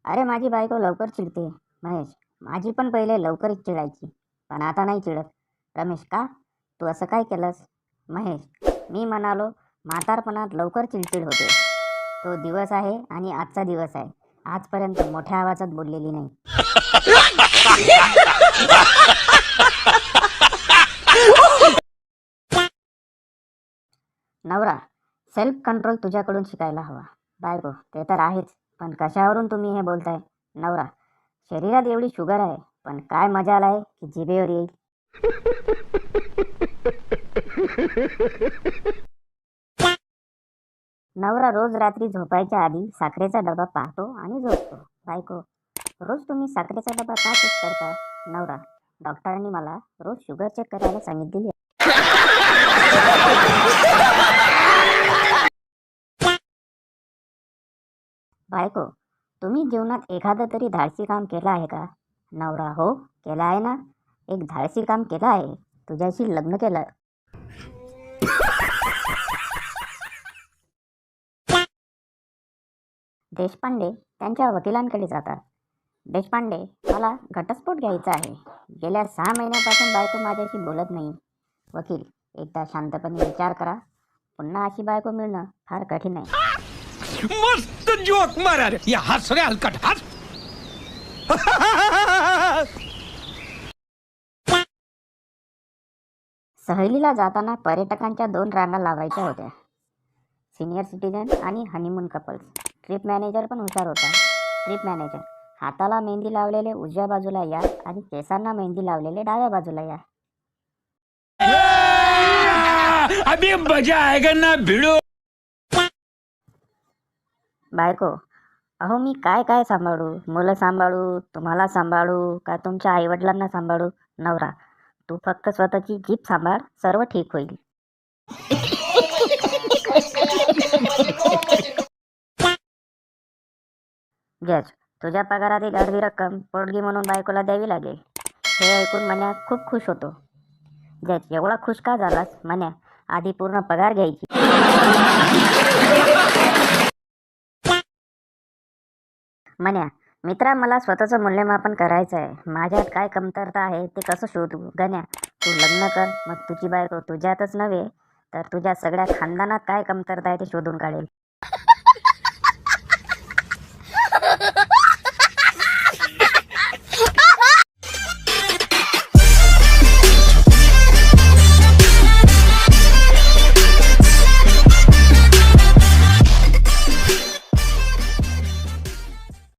अरे माझी बायको लवकर चिडते महेश. माझी पण पहिले लवकरच चिडायची, पण आता नाही चिडत. रमेश, का तू असं काय केलंस? महेश, मी म्हणालो म्हातारपणात लवकर चिडचिड होते. तो दिवस आहे आणि आजचा दिवस आहे. आजपर्यंत मोठ्या आवाजात बोललेली नाही. नवरा, सेल्फ कंट्रोल तुझ्याकडून शिकायला हवा. बायको, ते तर आहेच, पण कशावरून तुम्ही हे बोलताय? नवरा, शरीरात एवढी शुगर आहे, पण काय मजा आलाय की जिभेवर येईल. नवरा, रोज रात्री झोपायच्या आधी साखरेचा डबा पाहतो आणि झोपतो. बायको, रोज तुम्ही साखरेचा डबा का चेक करता? नवरा, डॉक्टरांनी मला रोज शुगर चेक करायला सांगितलेली आहे. बायको, तुम्ही जीवनात एखादं तरी धाडसी काम केलं आहे का? नवरा, हो केलं आहे ना. एक धाडसी काम केलं आहे, तुझ्याशी लग्न केलं. देशपांडे त्यांच्या वकिलांकडे जातात. देशपांडे, मला घटस्फोट घ्यायचा आहे. गेल्या 6 महिन्यापासून बायको माझ्याशी बोलत नाही. वकील, एकदा शांतपणे विचार करा. पुन्हा अशी बायको मिळणं फार कठीण आहे. मस्त जोक मारा रे, या हस रे हलकट हस. सहलीला जाताना पर्यटकांच्या 2 रांगा लावायच्या होत्या. सिनियर सिटीजन आणि हनीमून कपल्स. ट्रिप मॅनेजर पण हुशार होता. ट्रिप मॅनेजर, हाताला मेहंदी लावलेले उजव्या बाजूला या आणि केसांना मेहंदी लावलेले डाव्या बाजूला या. अभी मजा आएगा ना भिड़ो. बायको, अहो मी काय काय सांभाळू? मुलं सांभाळू, तुम्हाला सांभाळू, का तुमच्या आईवडिलांना सांभाळू? नवरा, तू फक्त स्वतःची जीभ सांभाळ, सर्व ठीक होईल. जज, तुझ्या पगारातील अर्धी रक्कम पोटगी म्हणून बायकोला द्यावी लागेल. हे ऐकून मन्या खूप खुश होतो. जज, एवढा खुश का झालास? मन्या, आधी पूर्ण पगार घ्यायची. मन्या, मित्रा, मला स्वतःचं मूल्यमापन करायचं आहे. माझ्यात काय कमतरता आहे ते कसं शोधू? गण्या, तू लग्न कर, मग तुझी बायको तुझ्यातच नव्हे तर तुझ्या सगळ्या खानदानात काय कमतरता आहे ते शोधून काढेल.